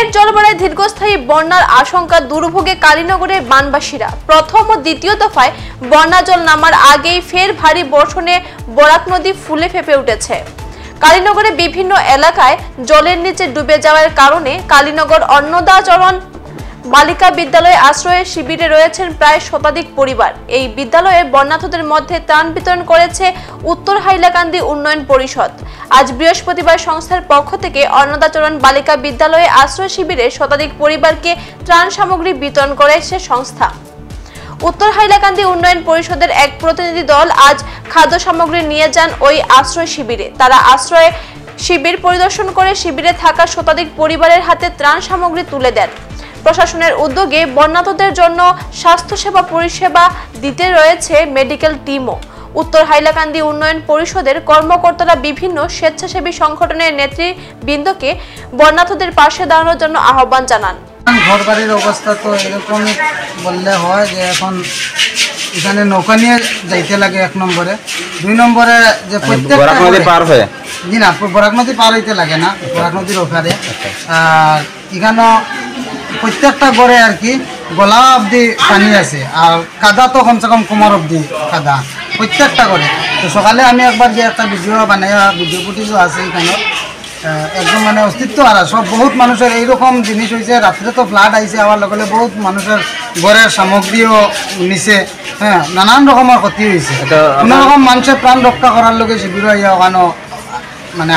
ফের জলবাড়ায় দীর্ঘস্থায়ী বন্যার আশঙ্কা দুর্ভোগে কালীনগরের বানবাসীরা। প্রথম ও দ্বিতীয় দফায় বন্যা জল নামার আগেই ফের ভারী বর্ষণে বরাক নদী ফুলে ফেপে উঠেছে। কালীনগরে বিভিন্ন এলাকায় জলের নিচে ডুবে যাওয়ার কারণে কালীনগর অন্নদাচরণ বালিকা বিদ্যালয়ে আশ্রয় শিবিরে রয়েছেন প্রায় শতাধিক পরিবার। এই বিদ্যালয়ে বন্যার্তদের মধ্যে ত্রাণ বিতরণ করেছে উত্তর হাইলাকান্দি উন্নয়ন পরিষদ। আজ বৃহস্পতিবার সংস্থার পক্ষ থেকে অন্নদাচরণ বালিকা বিদ্যালয়ে আশ্রয় শিবিরে শতাধিক পরিবারকে ত্রাণ সামগ্রী বিতরণ করেছে সংস্থা। উত্তর হাইলাকান্দি উন্নয়ন পরিষদের এক প্রতিনিধি দল আজ খাদ্য সামগ্রী নিয়ে যান ওই আশ্রয় শিবিরে। তারা আশ্রয় শিবির পরিদর্শন করে শিবিরে থাকা শতাধিক পরিবারের হাতে ত্রাণ সামগ্রী তুলে দেন। প্রশাসনের উদ্যোগে বন্যার্তদের জন্য স্বাস্থ্যসেবা পরিষেবা দিতে রয়েছে মেডিকেল টিমও। উত্তর হাইলাকান্দি উন্নয়ন পরিষদের কর্মকর্তারা বিভিন্ন স্বেচ্ছাসেবী সংগঠনের নেতৃবৃন্দকে বন্যার্তদের পাশে দাঁড়ানোর জন্য আহ্বান জানান। ঘরবাড়ির অবস্থা তো এরকমই বললে হয় যে এখন এখানে নৌকা নিয়ে যাইতে লাগে ১ নম্বরে, ২ নম্বরে যে প্রত্যেকটা জি না বরাক নদী পার হইতে লাগে না, বরাক নদীর ওখানে। আর এখানে প্রত্যেকটা গড়ে আর কি গলা অবধি পানি আছে, আর কাদা তো কমসে কম কোমর অবধি কাদা প্রত্যেকটা গড়ে। তো সকালে আমি একবার যে একটা ভিডিও বানাই, ভিডিও ফুটেজও আছে এখানে, একদম মানে অস্তিত্ব আর সব বহুত মানুষের এইরকম জিনিস হয়েছে। রাত্রে তো ফ্লাড আইছে, আবার লগে বহুত মানুষের ঘরের সামগ্রীও নিচে, হ্যাঁ নানান রকমের ক্ষতি হয়েছে। কোনো রকম মানুষের প্রাণ রক্ষা করার লগে শিবির হইয়া ওখানে মানে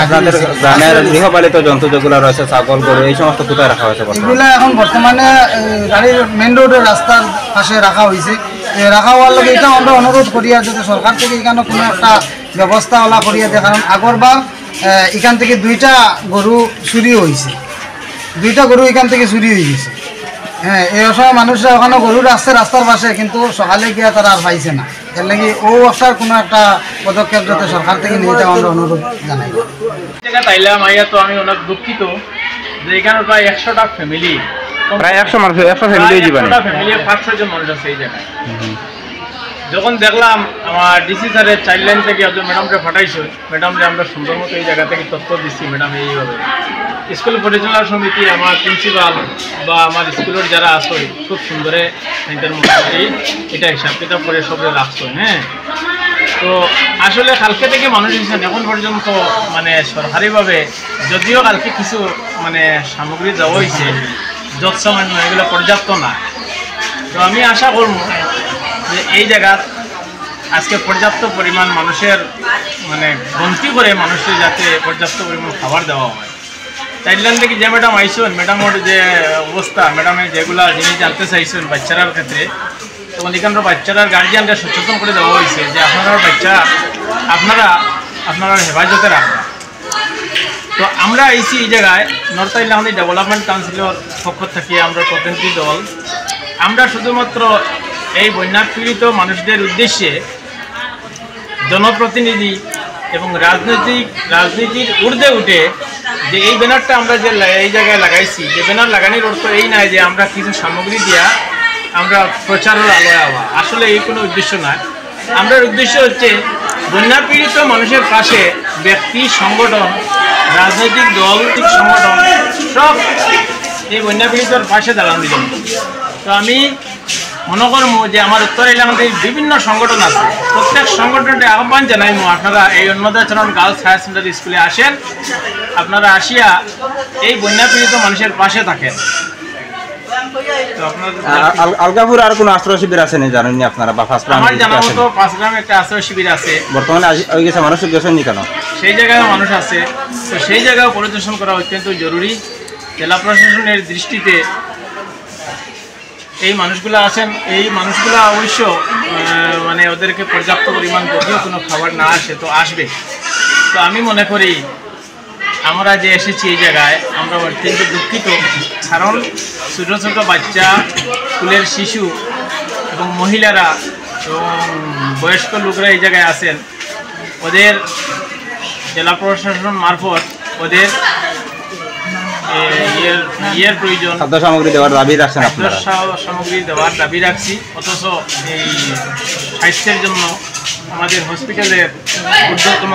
গৃহপালিত জন্তু যেগুলো রয়েছে ছাগল গরু এই সমস্ত কোথায় রাখা হয়েছে? এগুলা এখন বর্তমানে গাড়ির মেন রোডের রাস্তার পাশে রাখা হয়েছে। রাখা হওয়ার লগে এটা আমরা অনুরোধ করি আর যাতে সরকার থেকে এখানে কোনো একটা ব্যবস্থা ওলা করিয়া দেয়। কারণ আগরবার এখান থেকে 2টা গরু চুরি হয়েছে, 2টা গরু এখান থেকে চুরি হয়ে গেছে। হ্যাঁ এই সময় মানুষরা ওখানে গরু রাখছে রাস্তার পাশে, কিন্তু সকালে গিয়া তারা আর পাইছে না। এর লাগে ও একটা কোনো একটা পদক্ষেপ যাতে সরকার থেকে নিয়ে যাওয়া আমরা অনুরোধ জানাই। তাইলাম আইয়া তো আমি অনেক দুঃখিত যে এখানে প্রায় 100টা ফ্যামিলি, প্রায় 100 মানুষ, 100 ফ্যামিলি জীবনে 500 জন মানুষ আছে এই জায়গায়। যখন দেখলাম আমার ডিসি স্যারের চাইল্ডলাইন থেকে ম্যাডামকে ফাটাইছে, ম্যাডামকে আমরা সুন্দর মতো এই জায়গা থেকে তথ্য দিচ্ছি। ম্যাডাম এইভাবে স্কুল পরিচালনা সমিতি, আমার প্রিন্সিপাল বা আমার স্কুলের যারা আসে খুব সুন্দরে এটার মধ্যে এটা হিসাব কিতাব করে সবে রাখছো। হ্যাঁ তো আসলে কালকে থেকে মানুষ হিসেবে এখন পর্যন্ত মানে সরকারিভাবে যদিও কালকে কিছু মানে সামগ্রী দেওয়া হয়েছে, যৎসামান্য এগুলো পর্যাপ্ত না। তো আমি আশা করব যে এই জায়গার আজকে পর্যাপ্ত পরিমাণ মানুষের মানে গন্তি করে মানুষের যাতে পর্যাপ্ত পরিমাণ খাবার দেওয়া হয়। চাইল্ডলাইন থেকে যে ম্যাডাম আইসেন, ম্যাডামের যে অবস্থা, ম্যাডামের যেগুলা জিনিস জানতে চাইছেন বাচ্চারার ক্ষেত্রে, তখন এখানকার বাচ্চারার গার্জিয়ানকে সচেতন করে দেওয়া হয়েছে যে আপনার বাচ্চা আপনারা হেফাজতে রাখবেন। তো আমরা আইসি এই জায়গায় নর্থ হাইলাকান্দি ডেভেলপমেন্ট কাউন্সিলের পক্ষ থেকে আমরা প্রতিনিধি দল, আমরা শুধুমাত্র এই বন্যা পীড়িত মানুষদের উদ্দেশ্যে জনপ্রতিনিধি এবং রাজনীতির ঊর্ধ্বে উঠে যে এই ব্যানারটা আমরা যে এই জায়গায় লাগাইছি, যে ব্যানার লাগানোর অর্থ এই নয় যে আমরা কিছু সামগ্রী দিয়া আমরা প্রচারের আলোয় হওয়া, আসলে এই কোনো উদ্দেশ্য নয়। আমাদের উদ্দেশ্য হচ্ছে বন্যা পীড়িত মানুষের পাশে ব্যক্তি, সংগঠন, রাজনৈতিক দল, সংগঠন সব এই বন্যা পীড়িতর পাশে দাঁড়ানোর জন্য। তো আমি মনে করবো যে আমার উত্তর এলাকাতে বিভিন্ন সংগঠন আছে, প্রত্যেক সংগঠনকে আহ্বান জানাই আপনারা এই অন্নদাচরণ গার্লস হায়ার সেকেন্ডারি স্কুলে আসেন, আপনারা আসিয়া এই বন্যা পীড়িত মানুষের পাশে থাকেন। আলগাপুর আর কোনো আশ্রয় শিবির আছে না জানেন আপনারা? বা আমার জানা মতো 5 গ্রামে একটা আশ্রয় শিবির আছে বর্তমানে হয়ে গেছে, মানুষ গেছেন কেন? সেই জায়গায় মানুষ আছে, তো সেই জায়গায় পরিদর্শন করা অত্যন্ত জরুরি। জেলা প্রশাসনের দৃষ্টিতে এই মানুষগুলো আছেন, এই মানুষগুলো অবশ্য মানে ওদেরকে পর্যাপ্ত পরিমাণ যদিও কোনো খাবার না আসে তো আসবে। তো আমি মনে করি আমরা যে এসেছি এই জায়গায় আমরা অত্যন্ত দুঃখিত, কারণ ছোটো ছোটো বাচ্চা, স্কুলের শিশু এবং মহিলারা এবং বয়স্ক লোকরা এই জায়গায় আছেন। ওদের জেলা প্রশাসন মারফত ওদের ইয়ের প্রয়োজন, খাদ্য সামগ্রী দেওয়ার দাবি রাখছেন আপনারা? সামগ্রী দেওয়ার দাবি রাখছি, অথচ এই স্বাস্থ্যের জন্য আমাদের হসপিটালের ঊর্ধ্বতম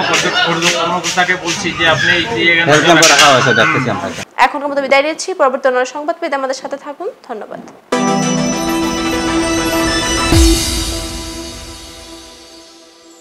কর্মকর্তাকে বলছি যে আপনি হেলথ ক্যাম্প রাখা হয়েছে দেখতেছি আমরা। এখনকার মতো বিদায় নিচ্ছি, পরবর্তী অন্য সংবাদ পেতে আমাদের সাথে থাকুন। ধন্যবাদ।